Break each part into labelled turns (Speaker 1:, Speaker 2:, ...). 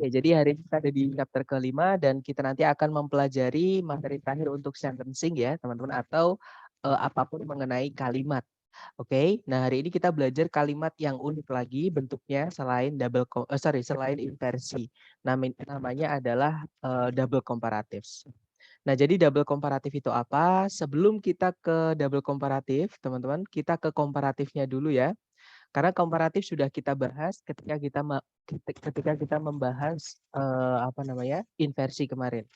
Speaker 1: Oke, jadi hari ini kita ada di chapter kelima dan kita nanti akan mempelajari materi terakhir untuk sentencing ya teman-teman atau apapun mengenai kalimat. Oke, nah hari ini kita belajar kalimat yang unik lagi bentuknya selain selain inversi. Namanya adalah double comparatives. Nah, jadi double komparatif itu apa? Sebelum kita ke double komparatif, teman-teman, kita ke komparatifnya dulu ya. Karena komparatif sudah kita bahas ketika kita membahas inversi kemarin.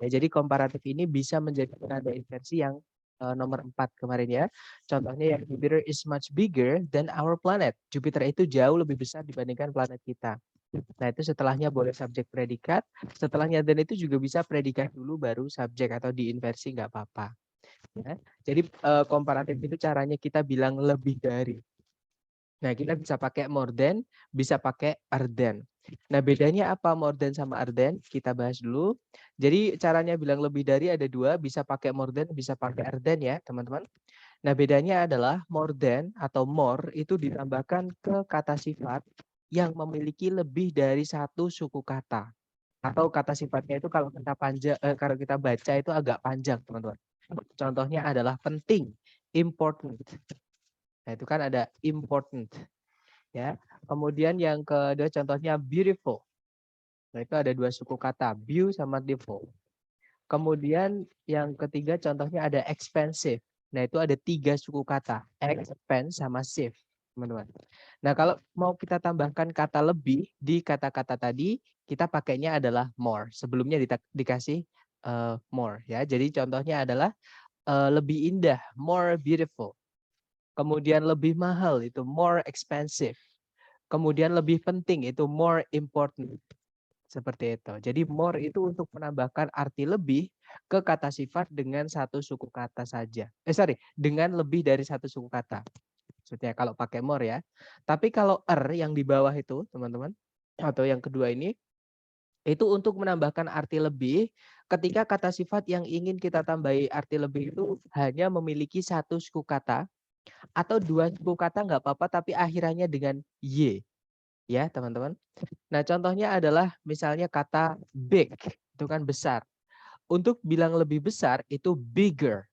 Speaker 1: Ya, jadi komparatif ini bisa menjadi penanda inversi yang nomor 4 kemarin ya. Contohnya yang Jupiter is much bigger than our planet. Jupiter itu jauh lebih besar dibandingkan planet kita. Nah, itu setelahnya boleh subjek predikat. Setelahnya dan itu juga bisa predikat dulu baru subjek atau diinversi nggak apa-apa. Ya. Jadi komparatif itu caranya kita bilang lebih dari. Nah, kita bisa pakai more than, bisa pakai are than. Nah, bedanya apa more than sama are than? Kita bahas dulu. Jadi caranya bilang lebih dari ada dua, bisa pakai more than, bisa pakai are than ya, teman-teman. Nah, bedanya adalah more than atau more itu ditambahkan ke kata sifat yang memiliki lebih dari satu suku kata. Atau kata sifatnya itu kalau kita baca itu agak panjang, teman-teman. Contohnya adalah penting, important. Nah, itu kan ada important ya. Kemudian yang kedua contohnya beautiful. Nah, itu ada dua suku kata, beau sama beautiful. Kemudian yang ketiga contohnya ada expensive. Nah, itu ada tiga suku kata, expense sama save, teman-teman. Nah, kalau mau kita tambahkan kata lebih di kata-kata tadi, kita pakainya adalah more. Sebelumnya dikasih more ya. Jadi contohnya adalah lebih indah, more beautiful. Kemudian lebih mahal itu more expensive. Kemudian lebih penting itu more important. Seperti itu. Jadi more itu untuk menambahkan arti lebih ke kata sifat dengan satu suku kata saja. Dengan lebih dari satu suku kata. Maksudnya kalau pakai more ya. Tapi kalau yang di bawah itu, teman-teman, atau yang kedua ini, itu untuk menambahkan arti lebih ketika kata sifat yang ingin kita tambahi arti lebih itu hanya memiliki satu suku kata atau dua suku kata nggak apa-apa tapi akhirannya dengan y ya teman-teman. Nah contohnya adalah misalnya kata big itu kan besar. Untuk bilang lebih besar itu bigger.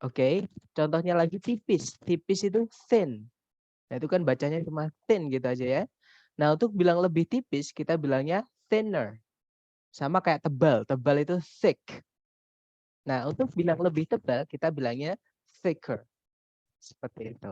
Speaker 1: Oke. Contohnya lagi tipis. Tipis itu thin. Nah itu kan bacanya cuma thin gitu aja ya. Nah untuk bilang lebih tipis kita bilangnya thinner. Sama kayak tebal. Tebal itu thick. Nah untuk bilang lebih tebal kita bilangnya thicker. Seperti itu.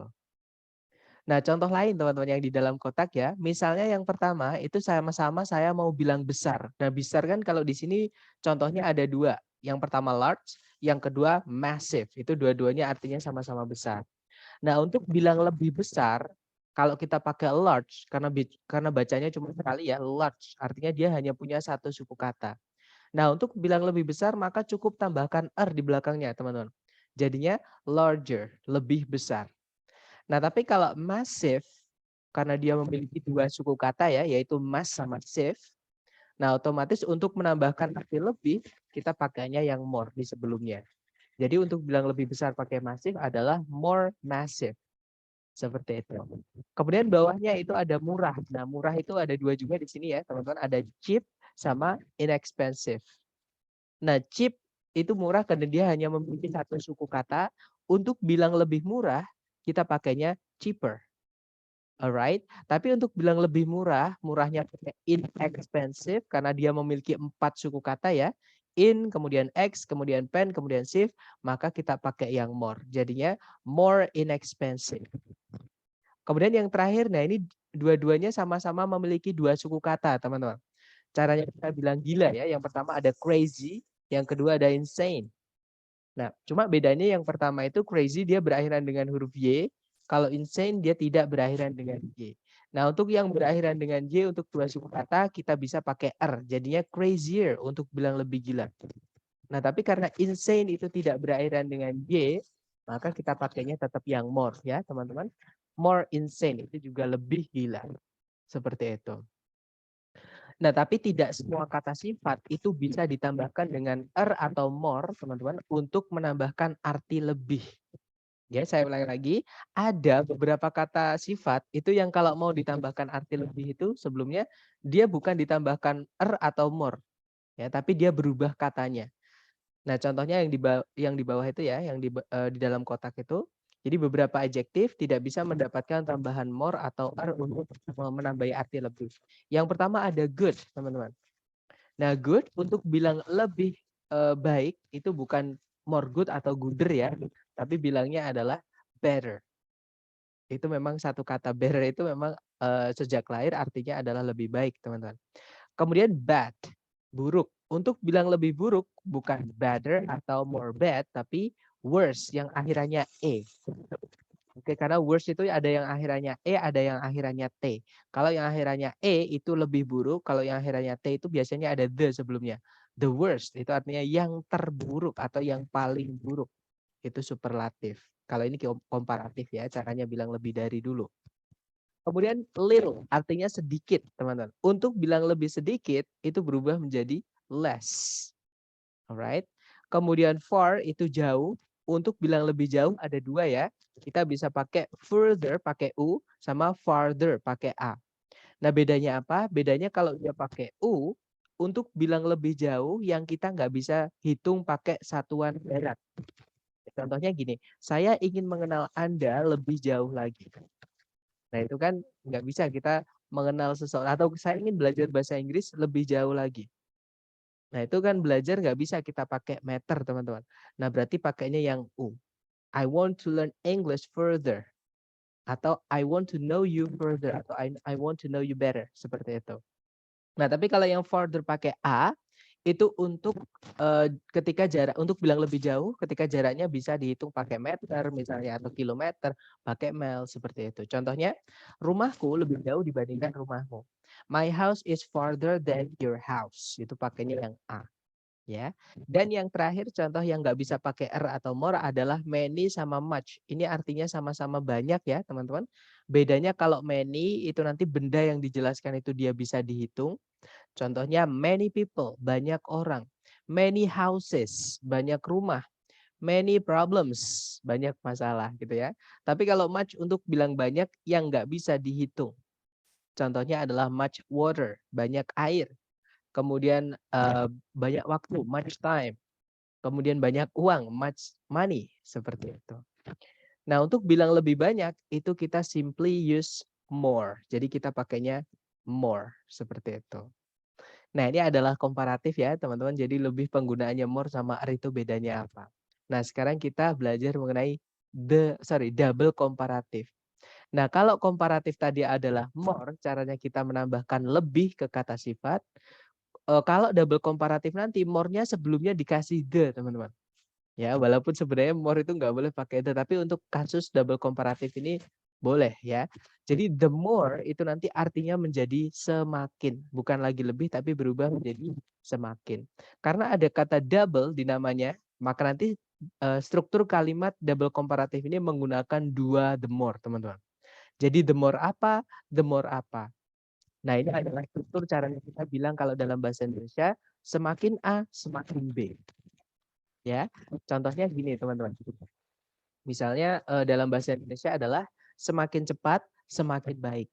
Speaker 1: Nah, contoh lain teman-teman yang di dalam kotak ya. Misalnya yang pertama itu sama-sama saya mau bilang besar. Nah, besar kan kalau di sini contohnya ada dua. Yang pertama large, yang kedua massive. Itu dua-duanya artinya sama-sama besar. Nah, untuk bilang lebih besar, kalau kita pakai large karena bacanya cuma sekali ya, large. Artinya dia hanya punya satu suku kata. Nah, untuk bilang lebih besar maka cukup tambahkan di belakangnya, teman-teman. Jadinya larger, lebih besar. Nah, tapi kalau massive, karena dia memiliki dua suku kata ya, yaitu mass sama sieve. Nah, otomatis untuk menambahkan arti lebih, kita pakainya yang more di sebelumnya. Jadi untuk bilang lebih besar pakai massive adalah more massive. Seperti itu. Kemudian bawahnya itu ada murah. Nah, murah itu ada dua juga di sini ya, teman-teman. Ada cheap sama inexpensive. Nah, cheap itu murah karena dia hanya memiliki satu suku kata. Untuk bilang lebih murah, kita pakainya cheaper. Alright, tapi untuk bilang lebih murah, murahnya pakai inexpensive karena dia memiliki 4 suku kata ya. In, kemudian X, kemudian pen, kemudian shift, maka kita pakai yang more. Jadinya more inexpensive. Kemudian yang terakhir, nah ini dua-duanya sama-sama memiliki dua suku kata, teman-teman. Caranya kita bilang gila ya. Yang pertama ada crazy, yang kedua ada insane. Nah, cuma bedanya yang pertama itu crazy dia berakhiran dengan huruf Y, kalau insane dia tidak berakhiran dengan Y. Nah, untuk yang berakhiran dengan Y untuk dua suku kata kita bisa pakai jadinya crazier untuk bilang lebih gila. Nah, tapi karena insane itu tidak berakhiran dengan Y, maka kita pakainya tetap yang more ya, teman-teman. More insane itu juga lebih gila. Seperti itu. Nah, tapi tidak semua kata sifat itu bisa ditambahkan dengan atau more, teman-teman, untuk menambahkan arti lebih. Ya, saya ulangi lagi, ada beberapa kata sifat itu yang kalau mau ditambahkan arti lebih itu sebelumnya dia bukan ditambahkan atau more ya, tapi dia berubah katanya. Nah, contohnya yang di bawah itu ya, di dalam kotak itu. Jadi beberapa adjektif tidak bisa mendapatkan tambahan more atau untuk menambahi arti lebih. Yang pertama ada good, teman-teman. Nah, good untuk bilang lebih baik itu bukan more good atau gooder ya, tapi bilangnya adalah better. Itu memang satu kata better itu memang sejak lahir artinya adalah lebih baik, teman-teman. Kemudian bad, buruk. Untuk bilang lebih buruk bukan better atau more bad, tapi worse yang akhirannya e. Oke, karena worse itu ada yang akhirannya e, ada yang akhirannya t. Kalau yang akhirannya e itu lebih buruk, kalau yang akhirannya t itu biasanya ada the sebelumnya. The worst itu artinya yang terburuk atau yang paling buruk. Itu superlatif. Kalau ini komparatif ya, caranya bilang lebih dari dulu. Kemudian little artinya sedikit, teman-teman. Untuk bilang lebih sedikit itu berubah menjadi less. Alright. Kemudian far itu jauh. Untuk bilang lebih jauh ada dua ya. Kita bisa pakai further pakai u sama farther pakai a. Nah, bedanya apa? Bedanya kalau dia pakai u untuk bilang lebih jauh yang kita nggak bisa hitung pakai satuan darat. Contohnya gini, saya ingin mengenal Anda lebih jauh lagi. Nah, itu kan nggak bisa kita mengenal seseorang atau saya ingin belajar bahasa Inggris lebih jauh lagi. Nah, itu kan belajar nggak bisa kita pakai meter, teman-teman. Nah, berarti pakainya yang U. I want to learn English further. Atau I want to know you further. Atau I want to know you better. Seperti itu. Nah, tapi kalau yang further pakai A, itu untuk ketika jarak, untuk bilang lebih jauh, ketika jaraknya bisa dihitung pakai meter misalnya, atau kilometer, pakai mile, seperti itu. Contohnya, rumahku lebih jauh dibandingkan rumahmu. My house is farther than your house. Itu pakainya yang A. Ya. Dan yang terakhir contoh yang nggak bisa pakai atau more adalah many sama much. Ini artinya sama-sama banyak ya teman-teman. Bedanya kalau many itu nanti benda yang dijelaskan itu dia bisa dihitung. Contohnya many people, banyak orang. Many houses, banyak rumah. Many problems, banyak masalah gitu ya. Tapi kalau much untuk bilang banyak yang nggak bisa dihitung. Contohnya adalah much water, banyak air. Kemudian banyak waktu, much time. Kemudian banyak uang, much money, seperti itu. Nah, untuk bilang lebih banyak, itu kita simply use more. Jadi kita pakainya more, seperti itu. Nah, ini adalah komparatif ya, teman-teman. Jadi lebih penggunaannya more sama are itu bedanya apa. Nah, sekarang kita belajar mengenai double komparatif. Nah, kalau komparatif tadi adalah more, caranya kita menambahkan lebih ke kata sifat. Kalau double komparatif nanti more-nya sebelumnya dikasih the, teman-teman. Ya, walaupun sebenarnya more itu nggak boleh pakai the, tapi untuk kasus double komparatif ini boleh ya. Jadi the more itu nanti artinya menjadi semakin, bukan lagi lebih tapi berubah menjadi semakin. Karena ada kata double di namanya, maka nanti struktur kalimat double komparatif ini menggunakan dua the more, teman-teman. Jadi the more apa, the more apa. Nah, ini adalah struktur caranya kita bilang kalau dalam bahasa Indonesia, semakin A, semakin B. Ya, contohnya gini teman-teman. Misalnya dalam bahasa Indonesia adalah semakin cepat, semakin baik.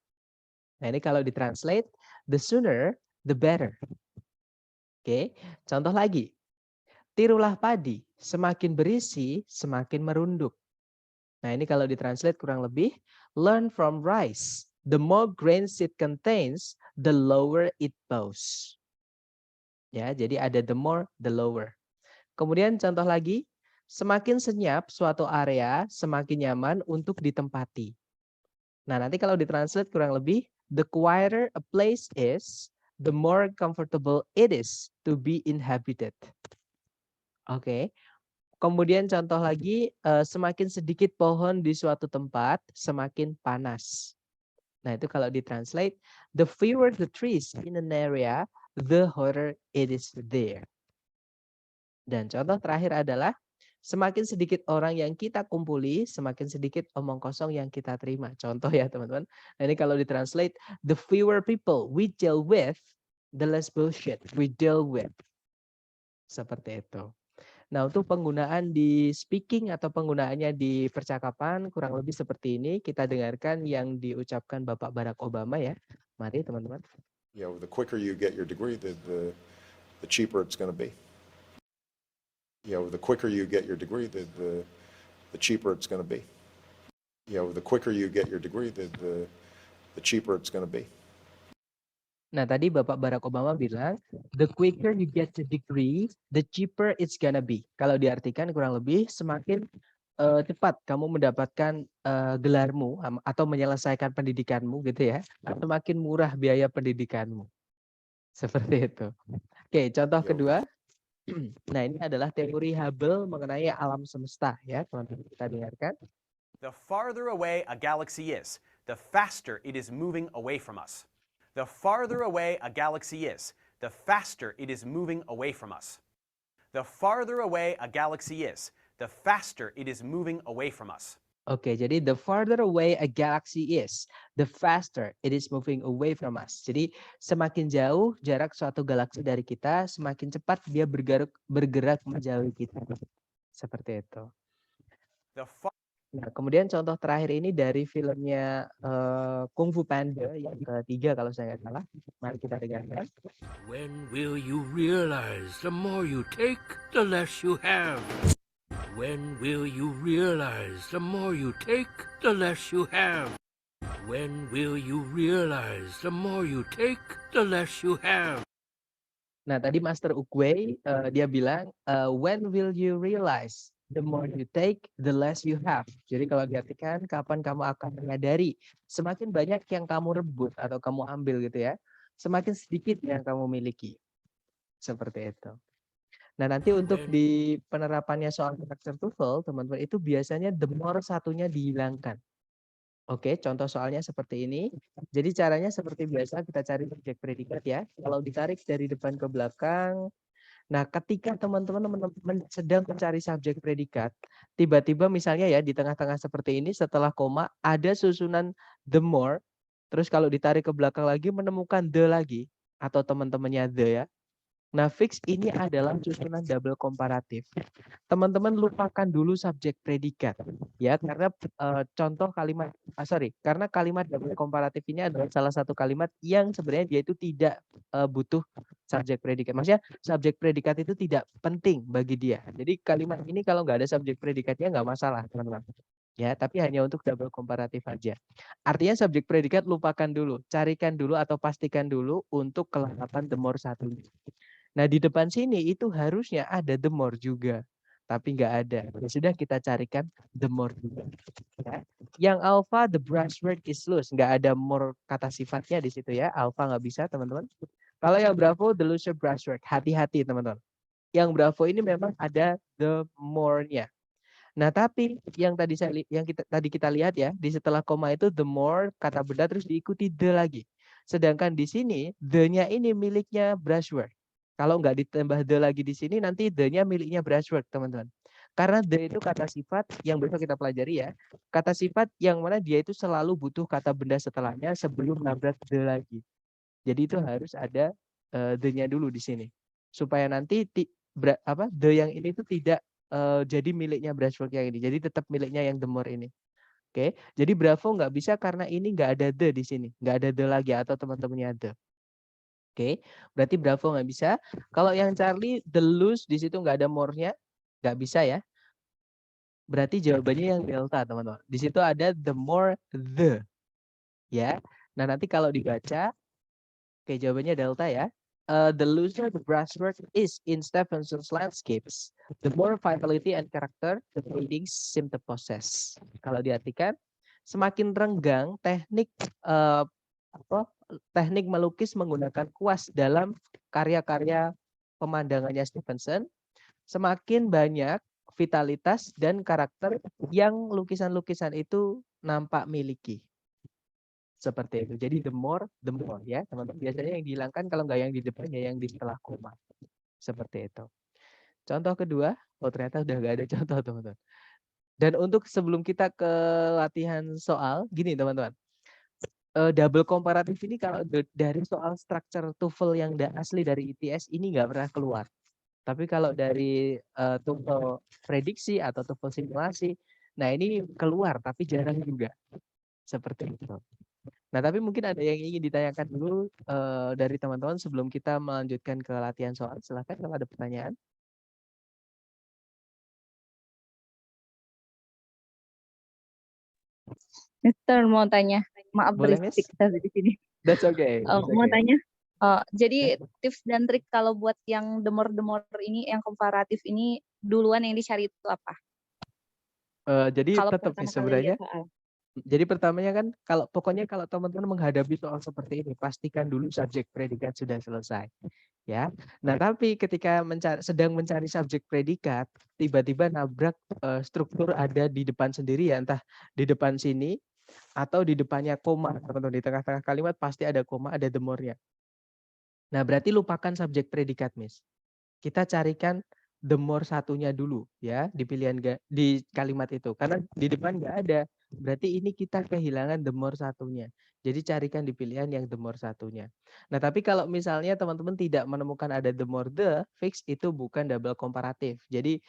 Speaker 1: Nah, ini kalau ditranslate, the sooner, the better. Oke, contoh lagi. Tirulah padi, semakin berisi, semakin merunduk. Nah, ini kalau ditranslate kurang lebih, learn from rice. The more grains it contains, the lower it bows. Ya, jadi ada the more, the lower. Kemudian contoh lagi, semakin senyap suatu area, semakin nyaman untuk ditempati. Nah, nanti kalau ditranslate kurang lebih, the quieter a place is, the more comfortable it is to be inhabited. Oke. Kemudian contoh lagi, semakin sedikit pohon di suatu tempat, semakin panas. Nah, itu kalau ditranslate, the fewer the trees in an area, the hotter it is there. Dan contoh terakhir adalah semakin sedikit orang yang kita kumpuli, semakin sedikit omong kosong yang kita terima. Contoh ya teman-teman. Nah, ini kalau ditranslate, the fewer people we deal with, the less bullshit we deal with. Seperti itu. Nah, untuk penggunaan di speaking atau penggunaannya di percakapan kurang lebih seperti ini. Kita dengarkan yang diucapkan Bapak Barack Obama ya. Mari teman-teman.
Speaker 2: The quicker you get your degree, the cheaper it's going to be. The quicker you get your degree, the cheaper it's going to be. The quicker you get your degree, the cheaper it's going to be.
Speaker 1: Nah, tadi Bapak Barack Obama bilang, the quicker you get the degree, the cheaper it's gonna be. Kalau diartikan kurang lebih, semakin cepat kamu mendapatkan gelarmu atau menyelesaikan pendidikanmu gitu ya, semakin murah biaya pendidikanmu. Seperti itu. Oke, contoh kedua. Nah, ini adalah teori Hubble mengenai alam semesta ya, teman-teman. Kita dengarkan.
Speaker 3: The farther away a galaxy is, the faster it is moving away from us. The farther away a galaxy is, the faster it is moving away from us. The farther away a galaxy is, the faster it is moving away from us.
Speaker 1: Oke, jadi the farther away a galaxy is, the faster it is moving away from us. Jadi semakin jauh jarak suatu galaksi dari kita, semakin cepat dia bergerak menjauhi kita. Seperti itu. Nah, kemudian contoh terakhir ini dari filmnya Kung Fu Panda yang ketiga kalau saya nggak salah. Mari kita dengarkan.
Speaker 4: When will you realize the more you take, the less you have? When will you realize the more you take, the less you have? When will you realize the more you take, the less you have?
Speaker 1: Nah, tadi Master Oogway dia bilang, when will you realize the more you take, the less you have. Jadi kalau diartikan, kapan kamu akan menyadari semakin banyak yang kamu rebut atau kamu ambil gitu ya, semakin sedikit yang kamu miliki. Seperti itu. Nah, nanti untuk di penerapannya soal karakter TOEFL, teman-teman, itu biasanya the more satunya dihilangkan. Oke, contoh soalnya seperti ini. Jadi caranya seperti biasa, kita cari subjek predikat ya. Kalau ditarik dari depan ke belakang, nah ketika teman-teman sedang mencari subjek predikat, tiba-tiba misalnya ya di tengah-tengah seperti ini, setelah koma, ada susunan the more, terus kalau ditarik ke belakang lagi, menemukan the lagi, atau teman-temannya the ya. Nah, fix ini adalah susunan double komparatif. Teman-teman lupakan dulu subjek predikat ya, karena contoh kalimat karena kalimat double komparatif ini adalah salah satu kalimat yang sebenarnya dia itu tidak butuh subjek predikat. Maksudnya subjek predikat itu tidak penting bagi dia. Jadi kalimat ini kalau nggak ada subjek predikatnya nggak masalah, teman-teman. Ya, tapi hanya untuk double komparatif aja. Artinya subjek predikat lupakan dulu, carikan dulu atau pastikan dulu untuk kelengkapan the more satu. Nah, di depan sini itu harusnya ada the more juga, tapi nggak ada. Ya sudah, kita carikan the more juga. Ya. Yang alpha, the brushwork is loose. Nggak ada more kata sifatnya di situ ya. Alpha nggak bisa, teman-teman. Kalau yang bravo, the looser brushwork. Hati-hati, teman-teman. Yang bravo ini memang ada the more-nya. Nah, tapi yang tadi kita lihat ya, di setelah koma itu the more kata benda terus diikuti the lagi. Sedangkan di sini the-nya ini miliknya brushwork. Kalau nggak ditambah the lagi di sini, nanti the-nya miliknya brushwork, teman-teman. Karena the itu kata sifat yang besok kita pelajari ya. Kata sifat yang mana dia itu selalu butuh kata benda setelahnya sebelum nabrak the lagi. Jadi itu harus ada the-nya dulu di sini. Supaya nanti the yang ini itu tidak jadi miliknya brushwork yang ini. Jadi tetap miliknya yang the more ini. Oke, jadi bravo nggak bisa karena ini nggak ada the di sini. Nggak ada the lagi atau teman-temannya the. Oke, berarti bravo nggak bisa. Kalau yang Charlie, the loose di situ nggak ada more-nya, nggak bisa ya. Berarti jawabannya yang delta, teman-teman. Di situ ada the more the, ya. Nah nanti kalau dibaca, oke jawabannya delta ya. The looser the brushwork is in Stevenson's landscapes, the more vitality and character the paintings seem to possess. Kalau diartikan, semakin renggang teknik teknik melukis menggunakan kuas dalam karya-karya pemandangannya Stevenson, semakin banyak vitalitas dan karakter yang lukisan-lukisan itu nampak miliki. Seperti itu. Jadi the more ya, teman-teman. Biasanya yang dihilangkan kalau nggak yang di depannya, yang di setelah koma. Seperti itu. Contoh kedua, ternyata udah nggak ada contoh, teman-teman. Dan untuk sebelum kita ke latihan soal, gini teman-teman. Double komparatif ini kalau dari soal structure TOEFL yang asli dari ITS ini nggak pernah keluar. Tapi kalau dari TOEFL prediksi atau TOEFL simulasi, nah ini keluar tapi jarang juga. Seperti itu. Nah, tapi mungkin ada yang ingin ditanyakan dulu dari teman-teman sebelum kita melanjutkan ke latihan soal. Silahkan kalau ada pertanyaan.
Speaker 5: Mister mau tanya, maaf
Speaker 1: Boleh, Miss?
Speaker 5: berisik tadi di sini.
Speaker 1: That's okay. That's
Speaker 5: Mau
Speaker 1: okay.
Speaker 5: tanya, jadi tips dan trik kalau buat yang demor-demor ini, yang komparatif ini, duluan yang dicari itu apa?
Speaker 1: Jadi
Speaker 5: Kalau
Speaker 1: tetap
Speaker 5: pertama
Speaker 1: nih
Speaker 5: kali
Speaker 1: sebenarnya.
Speaker 5: lihat soal.
Speaker 1: Jadi pertamanya kan pokoknya kalau teman-teman menghadapi soal seperti ini, pastikan dulu subjek predikat sudah selesai. Ya. Nah, tapi ketika sedang mencari subjek predikat, tiba-tiba nabrak struktur ada di depan sendiri ya, entah di depan sini atau di depannya koma, teman-teman. Di tengah-tengah kalimat pasti ada koma, ada the more-nya. Nah, berarti lupakan subjek predikat, Miss. Kita carikan the more satunya dulu ya di di kalimat itu. Karena di depan nggak ada. Berarti ini kita kehilangan the more satunya. Jadi carikan di pilihan yang the more satunya. Nah, tapi kalau misalnya teman-teman tidak menemukan ada the more the, fix itu bukan double komparatif. Jadi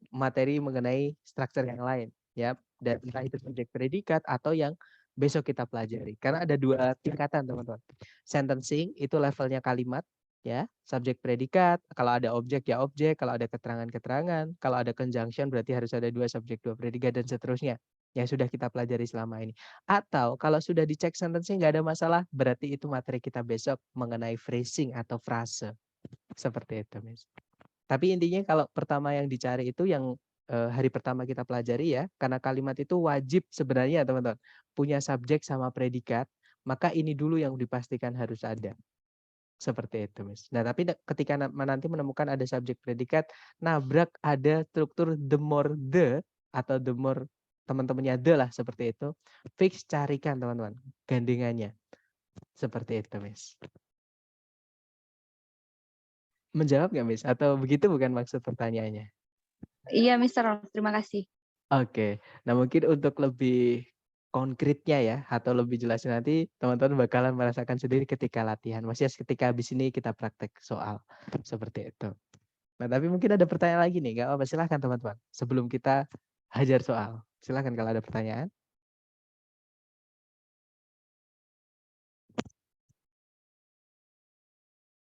Speaker 1: materi mengenai struktur yang lain ya, dan entah itu subjek predikat atau yang besok kita pelajari. Karena ada 2 tingkatan, teman-teman. Sentencing itu levelnya kalimat ya, subjek predikat, kalau ada objek ya objek, kalau ada keterangan-keterangan, kalau ada conjunction berarti harus ada 2 subjek 2 predikat dan seterusnya yang sudah kita pelajari selama ini. Atau kalau sudah dicek sentencing nggak ada masalah, berarti itu materi kita besok mengenai phrasing atau frase. Seperti itu, Miss. Tapi intinya kalau pertama yang dicari itu yang hari pertama kita pelajari ya, karena kalimat itu wajib sebenarnya teman-teman punya subjek sama predikat, maka ini dulu yang dipastikan harus ada. Seperti itu, Miss. Nah, tapi ketika nanti menemukan ada subjek predikat, nabrak ada struktur the more the atau the more teman-temannya the lah seperti itu, fix carikan teman-teman gandengannya. Seperti itu, Miss. Menjawab nggak, Miss? Atau begitu bukan maksud pertanyaannya?
Speaker 5: Iya, Mister. Terima kasih.
Speaker 1: Oke. Nah, mungkin untuk lebih konkretnya ya, atau lebih jelasnya nanti teman-teman bakalan merasakan sendiri ketika latihan. Maksudnya ketika habis ini kita praktek soal. Seperti itu. Nah, tapi mungkin ada pertanyaan lagi nih. Nggak apa-apa, silahkan teman-teman. Sebelum kita hajar soal. Silahkan kalau ada pertanyaan.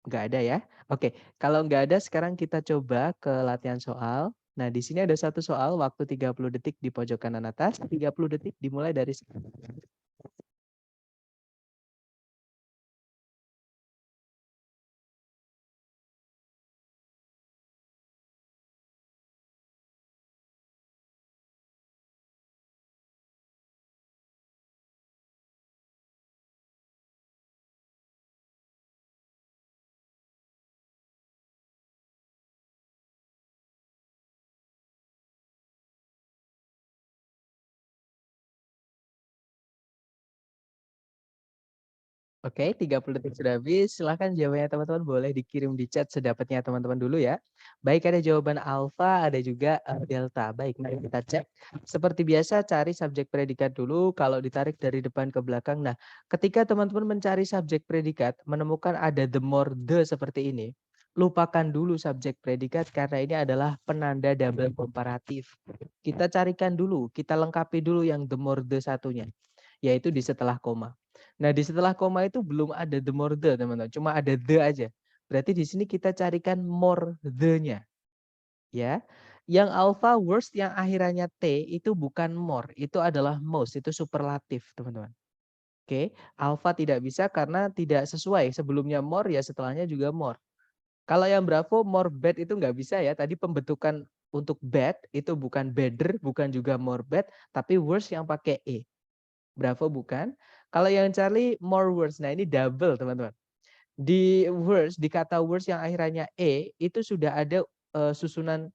Speaker 1: Nggak ada ya? Oke, kalau nggak ada sekarang kita coba ke latihan soal. Nah, di sini ada satu soal waktu 30 detik di pojok kanan atas. 30 detik dimulai dari Oke, 30 detik sudah habis. Silahkan jawabannya teman-teman boleh dikirim di chat sedapatnya teman-teman dulu ya. Baik, ada jawaban alfa, ada juga delta. Baik, mari kita cek. Seperti biasa cari subjek predikat dulu. Kalau ditarik dari depan ke belakang. Nah, ketika teman-teman mencari subjek predikat, menemukan ada the more the seperti ini. Lupakan dulu subjek predikat karena ini adalah penanda double komparatif. Kita carikan dulu, kita lengkapi dulu yang the more the satunya. Yaitu di setelah koma. Nah, di setelah koma itu belum ada the more the, teman-teman. Cuma ada the aja. Berarti di sini kita carikan more the-nya. Ya. Yang alpha worst yang akhirannya T itu bukan more, itu adalah most, itu superlatif, teman-teman. Oke, alpha tidak bisa karena tidak sesuai. Sebelumnya more ya setelahnya juga more. Kalau yang bravo more bad itu nggak bisa ya. Tadi pembentukan untuk bad itu bukan better, bukan juga more bad, tapi worst yang pakai E. Bravo bukan. Kalau yang Charlie more words. Nah, ini double, teman-teman. Di words, di kata words yang akhirannya E itu sudah ada susunan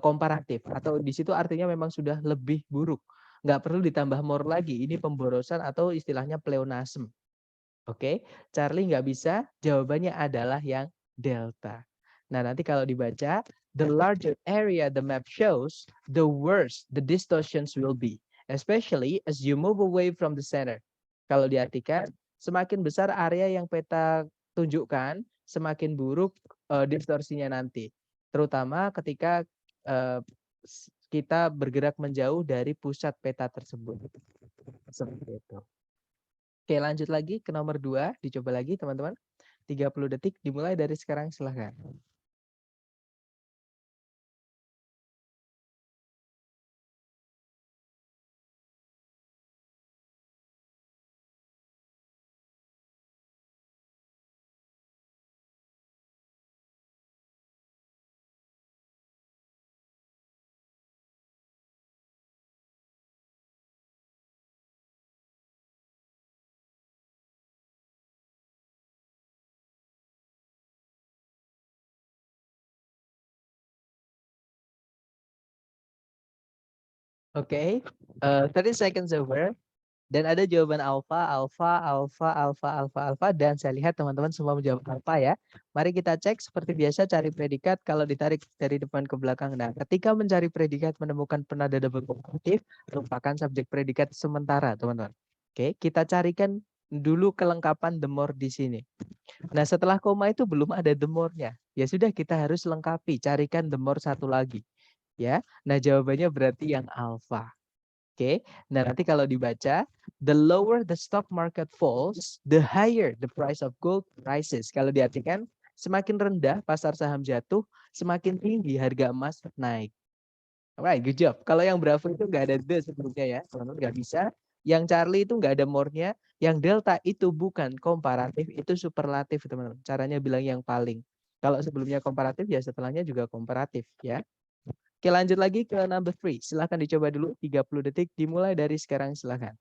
Speaker 1: komparatif atau di situ artinya memang sudah lebih buruk. Nggak perlu ditambah more lagi. Ini pemborosan atau istilahnya pleonasm. Oke, Charlie nggak bisa. Jawabannya adalah yang delta. Nah, nanti kalau dibaca, the larger area the map shows, the worse the distortions will be, especially as you move away from the center. Kalau diartikan, semakin besar area yang peta tunjukkan, semakin buruk distorsinya nanti. Terutama ketika kita bergerak menjauh dari pusat peta tersebut. Seperti itu. Oke, lanjut lagi ke nomor 2, dicoba lagi teman-teman. 30 detik dimulai dari sekarang, silahkan. Oke, 30 seconds over. Dan ada jawaban alfa, alfa, alfa, alfa, alfa, alfa, dan saya lihat teman-teman semua menjawab alfa ya. Mari kita cek seperti biasa cari predikat kalau ditarik dari depan ke belakang. Nah, ketika mencari predikat menemukan penada double komparatif, lupakan subjek predikat sementara, teman-teman. Oke, kita carikan dulu kelengkapan the more di sini. Nah, setelah koma itu belum ada the more-nya. Ya sudah, kita harus lengkapi, carikan the more satu lagi. Ya, nah jawabannya berarti yang alfa. Oke, nah nanti kalau dibaca, the lower the stock market falls, the higher the price of gold rises. Kalau diartikan, semakin rendah pasar saham jatuh, semakin tinggi harga emas naik. Alright, good job. Kalau yang Bravo itu nggak ada the sebelumnya ya, teman-teman nggak bisa. Yang Charlie itu nggak ada more-nya. Yang Delta itu bukan komparatif, itu superlatif teman-teman. Caranya bilang yang paling. Kalau sebelumnya komparatif ya setelahnya juga komparatif ya. Oke, lanjut lagi ke number 3. Silahkan dicoba dulu 30 detik dimulai dari sekarang, silahkan.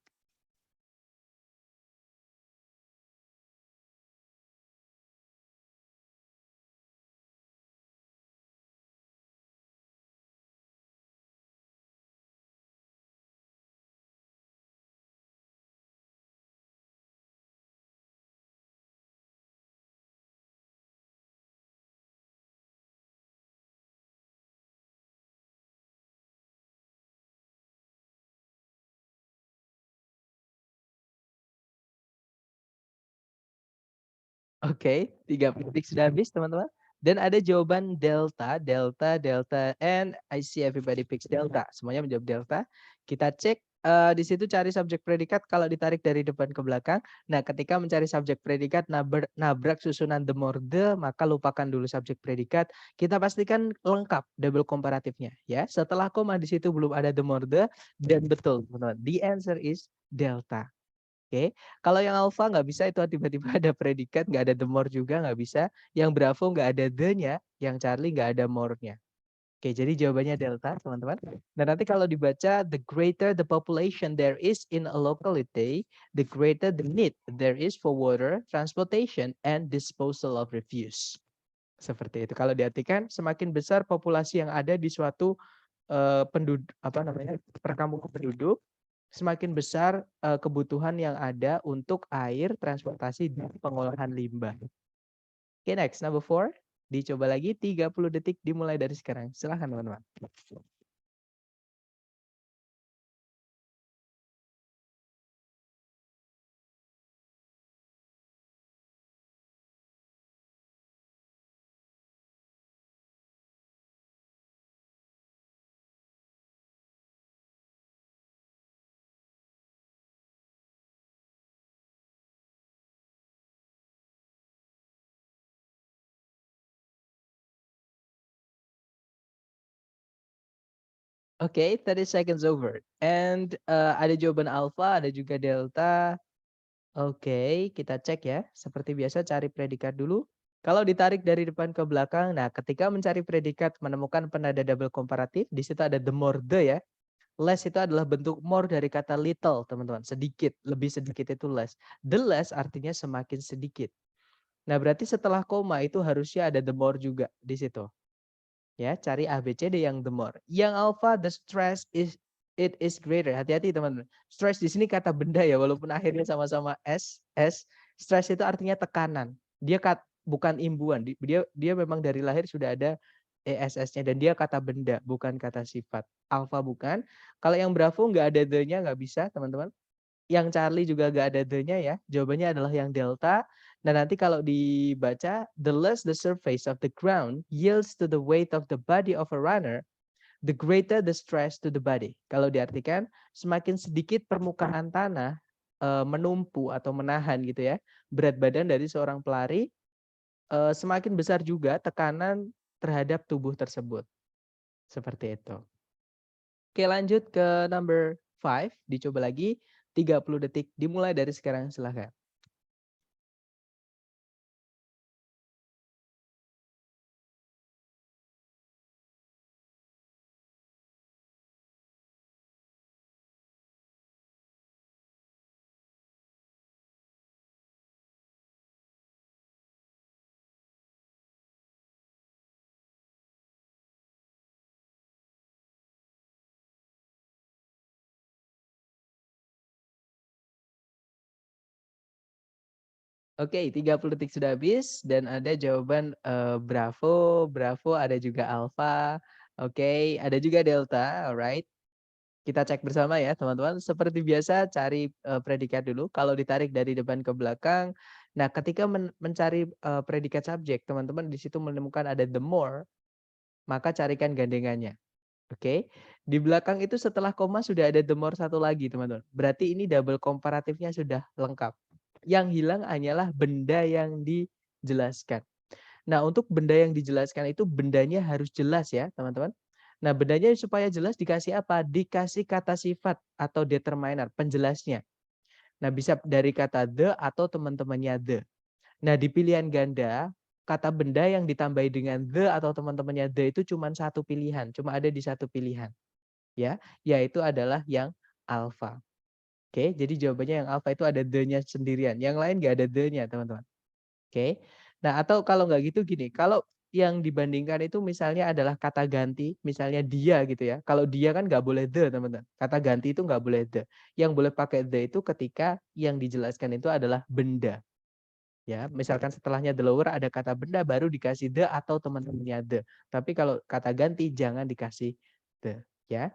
Speaker 1: Oke, 30 detik sudah habis teman-teman. Dan ada jawaban delta, delta, delta, and I see everybody picks delta. Semuanya menjawab delta. Kita cek di situ cari subjek predikat kalau ditarik dari depan ke belakang. Nah, ketika mencari subjek predikat nabrak susunan the more the, maka lupakan dulu subjek predikat. Kita pastikan lengkap double komparatifnya ya. Setelah koma di situ belum ada the more the, dan betul teman-teman. The answer is delta. Oke, kalau yang alfa nggak bisa itu tiba-tiba ada predikat, nggak ada the more juga nggak bisa. Yang Bravo nggak ada the-nya, yang Charlie nggak ada more-nya. Oke, jadi jawabannya delta, teman-teman. Dan nanti kalau dibaca, the greater the population there is in a locality, the greater the need there is for water, transportation, and disposal of refuse. Seperti itu. Kalau diartikan, semakin besar populasi yang ada di suatu penduduk, perkampungan penduduk, semakin besar kebutuhan yang ada untuk air, transportasi, dan pengolahan limbah. Oke, next, number 4. Dicoba lagi 30 detik dimulai dari sekarang. Silahkan teman-teman. Oke, 30 seconds over. And ada jawaban alfa, ada juga delta. Oke, kita cek ya. Seperti biasa cari predikat dulu. Kalau ditarik dari depan ke belakang, nah ketika mencari predikat menemukan penada double komparatif, di situ ada the more the ya. Less itu adalah bentuk more dari kata little, teman-teman. Sedikit, lebih sedikit itu less. The less artinya semakin sedikit. Nah, berarti setelah koma itu harusnya ada the more juga di situ. Ya, cari ABCD yang the more. Yang alpha, the stress it is greater. Hati-hati teman-teman. Stress di sini kata benda ya, walaupun akhirnya sama-sama S. Stress itu artinya tekanan. Dia bukan imbuhan. Dia memang dari lahir sudah ada ESS-nya dan dia kata benda, bukan kata sifat. Alpha bukan. Kalau yang Bravo nggak ada the-nya, nggak bisa teman-teman. Yang Charlie juga nggak ada the-nya ya. Jawabannya adalah yang delta. Nah, nanti kalau dibaca, the less the surface of the ground yields to the weight of the body of a runner, the greater the stress to the body. Kalau diartikan, semakin sedikit permukaan tanah menumpu atau menahan gitu ya, berat badan dari seorang pelari, semakin besar juga tekanan terhadap tubuh tersebut. Seperti itu. Oke, lanjut ke number 5, dicoba lagi 30 detik dimulai dari sekarang, silahkan. Oke, 30 detik sudah habis dan ada jawaban Bravo, Bravo, ada juga Alpha, oke, ada juga Delta, alright. Kita cek bersama ya teman-teman. Seperti biasa cari predikat dulu. Kalau ditarik dari depan ke belakang, nah ketika mencari predikat subjek, teman-teman di situ menemukan ada the more, maka carikan gandengannya. Oke, di belakang itu setelah koma sudah ada the more satu lagi teman-teman. Berarti ini double komparatifnya sudah lengkap. Yang hilang hanyalah benda yang dijelaskan. Nah, untuk benda yang dijelaskan itu bendanya harus jelas ya teman-teman. Nah, bendanya supaya jelas dikasih apa? Dikasih kata sifat atau determiner, penjelasnya. Nah, bisa dari kata the atau teman-temannya the. Nah, di pilihan ganda, kata benda yang ditambahi dengan the atau teman-temannya the itu cuma satu pilihan, cuma ada di satu pilihan. Ya, yaitu adalah yang alpha. Oke, jadi jawabannya yang alpha itu ada the-nya sendirian. Yang lain nggak ada the-nya, teman-teman. Oke. Nah, atau kalau nggak gitu gini, kalau yang dibandingkan itu misalnya adalah kata ganti, misalnya dia gitu ya. Kalau dia kan nggak boleh the, teman-teman. Kata ganti itu nggak boleh the. Yang boleh pakai the itu ketika yang dijelaskan itu adalah benda. Ya, misalkan setelahnya the lower ada kata benda baru dikasih the atau teman-temannya the. Tapi kalau kata ganti jangan dikasih the, ya.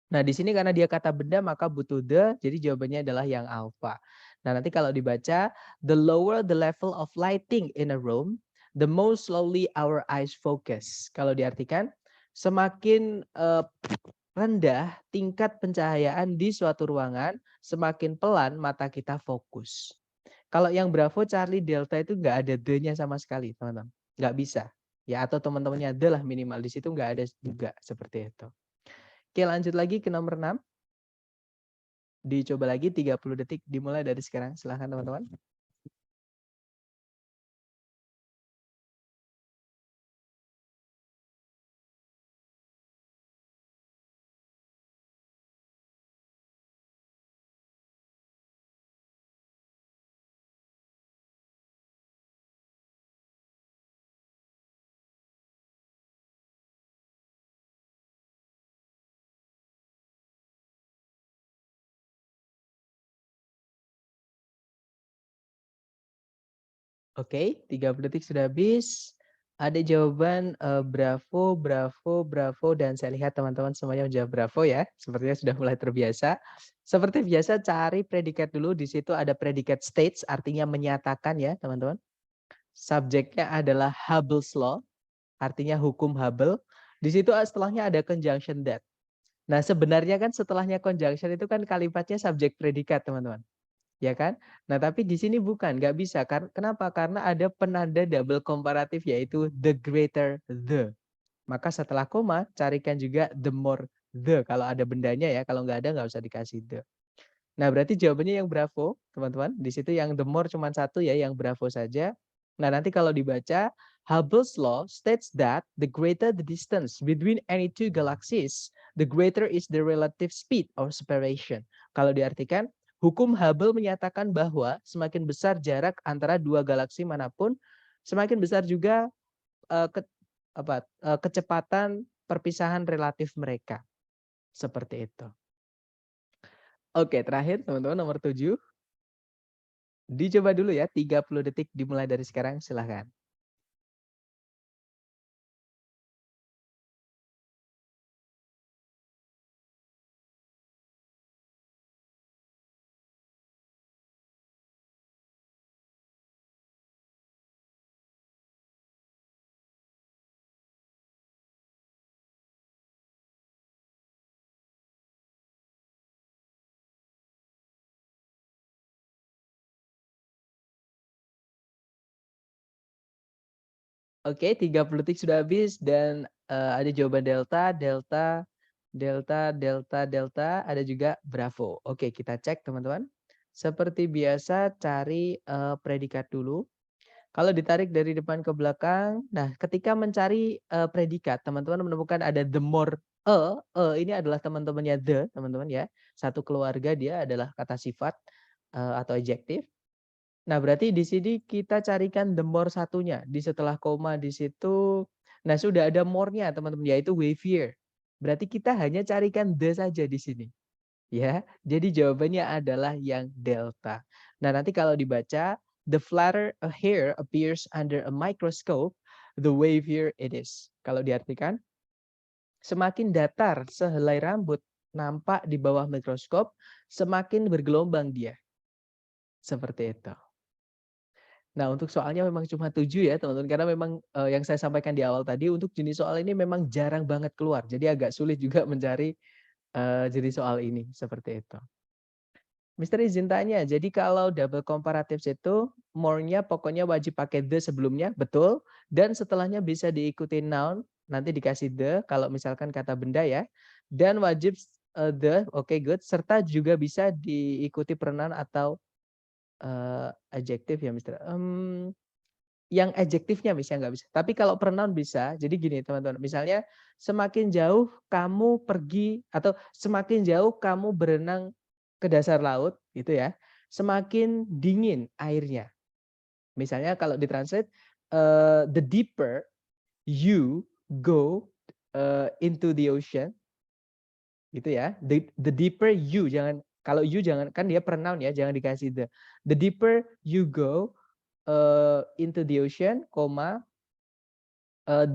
Speaker 1: Nah, di sini karena dia kata benda maka butuh the, jadi jawabannya adalah yang alpha. Nah, nanti kalau dibaca, the lower the level of lighting in a room, the more slowly our eyes focus. Kalau diartikan, semakin rendah tingkat pencahayaan di suatu ruangan, semakin pelan mata kita fokus. Kalau yang Bravo, Charlie, Delta itu nggak ada the-nya sama sekali, teman-teman. Nggak bisa. Ya, atau teman-temannya the lah minimal. Di situ nggak ada juga seperti itu. Oke, lanjut lagi ke nomor 6. Dicoba lagi 30 detik dimulai dari sekarang. Silahkan teman-teman. Oke, 30 detik sudah habis. Ada jawaban Bravo, Bravo, Bravo, dan saya lihat teman-teman semuanya menjawab Bravo ya. Sepertinya sudah mulai terbiasa. Seperti biasa cari predikat dulu. Di situ ada predikat states, artinya menyatakan ya teman-teman. Subjeknya adalah Hubble's Law, artinya hukum Hubble. Di situ setelahnya ada conjunction that. Nah, sebenarnya kan setelahnya conjunction itu kan kalimatnya subjek predikat, teman-teman. Ya kan? Nah, tapi di sini bukan, nggak bisa. Kenapa? Karena ada penanda double komparatif yaitu the greater the. Maka setelah koma, carikan juga the more the. Kalau ada bendanya ya, kalau nggak ada nggak usah dikasih the. Nah, berarti jawabannya yang Bravo, teman-teman. Di situ yang the more cuma satu ya, yang Bravo saja. Nah, nanti kalau dibaca, Hubble's law states that the greater the distance between any two galaxies, the greater is the relative speed of separation. Kalau diartikan, hukum Hubble menyatakan bahwa semakin besar jarak antara dua galaksi manapun, semakin besar juga kecepatan perpisahan relatif mereka. Seperti itu. Oke, terakhir teman-teman nomor 7. Dicoba dulu ya, 30 detik dimulai dari sekarang, silahkan. Oke, 30 detik sudah habis dan ada jawaban delta, delta, delta, delta, delta, ada juga bravo. Oke, kita cek teman-teman. Seperti biasa cari predikat dulu. Kalau ditarik dari depan ke belakang, nah ketika mencari predikat, teman-teman menemukan ada the more ini adalah teman-temannya the, teman-teman ya. Satu keluarga dia adalah kata sifat atau adjektif. Nah, berarti di sini kita carikan the more satunya. Di setelah koma di situ, nah sudah ada more-nya teman-teman, yaitu wavier. Berarti kita hanya carikan the saja di sini. Ya, jadi jawabannya adalah yang delta. Nah, nanti kalau dibaca, the flatter a hair appears under a microscope, the wavier it is. Kalau diartikan, semakin datar sehelai rambut nampak di bawah mikroskop, semakin bergelombang dia. Seperti itu. Nah, untuk soalnya memang cuma 7 ya, teman-teman. Karena memang yang saya sampaikan di awal tadi, untuk jenis soal ini memang jarang banget keluar. Jadi agak sulit juga mencari jenis soal ini, seperti itu. Mister izin tanya, jadi kalau double comparative itu more-nya pokoknya wajib pakai the sebelumnya, betul. Dan setelahnya bisa diikuti noun, nanti dikasih the kalau misalkan kata benda ya. Dan wajib the, oke good. Serta juga bisa diikuti pronoun atau adjektif ya Mister. Yang adjektifnya misalnya nggak bisa. Tapi kalau pronoun bisa. Jadi gini teman-teman. Misalnya semakin jauh kamu pergi atau semakin jauh kamu berenang ke dasar laut gitu ya. Semakin dingin airnya. Misalnya kalau ditranslate the deeper you go into the ocean gitu ya. The deeper you, jangan kalau you jangan, kan dia pronoun ya, jangan dikasih the. The deeper you go into the ocean,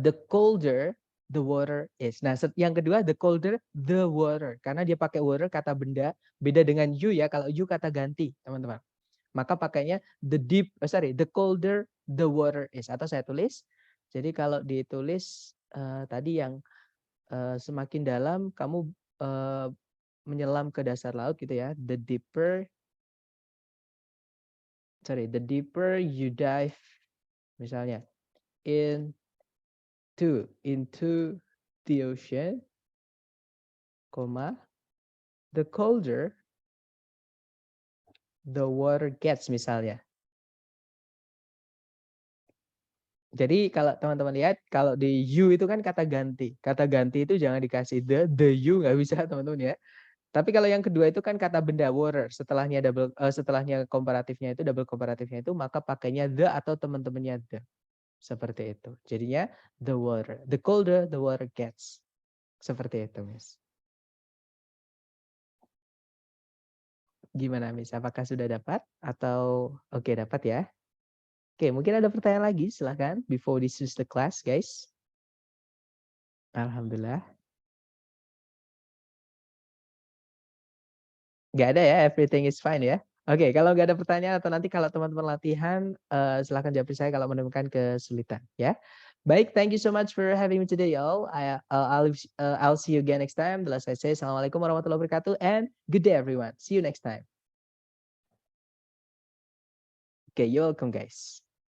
Speaker 1: the colder the water is. Nah, yang kedua the colder the water, karena dia pakai water kata benda, beda dengan you ya. Kalau you kata ganti, teman-teman. Maka pakainya the colder the water is. Atau saya tulis. Jadi kalau ditulis tadi yang semakin dalam kamu menyelam ke dasar laut gitu ya. The deeper you dive misalnya into the ocean, the colder the water gets misalnya. Jadi kalau teman-teman lihat, kalau di you itu kan kata ganti. Kata ganti itu jangan dikasih the you nggak bisa teman-teman ya. Tapi kalau yang kedua itu kan kata benda water, setelahnya komparatifnya itu double komparatifnya itu maka pakainya the atau teman-temannya the. Seperti itu. Jadinya the water. The colder the water gets. Seperti itu, Miss. Gimana, Miss? Apakah sudah dapat? Atau oke, dapat ya? Oke, mungkin ada pertanyaan lagi, silahkan. Before this is the class, guys. Alhamdulillah. Nggak ada ya, everything is fine ya. Oke, kalau nggak ada pertanyaan atau nanti kalau teman-teman latihan, silahkan jawab saya kalau menemukan kesulitan ya. Baik, thank you so much for having me today, y'all. I'll see you again next time. Bila saya say, Assalamualaikum warahmatullahi wabarakatuh, and good day, everyone. See you next time. Okay, you're welcome, guys.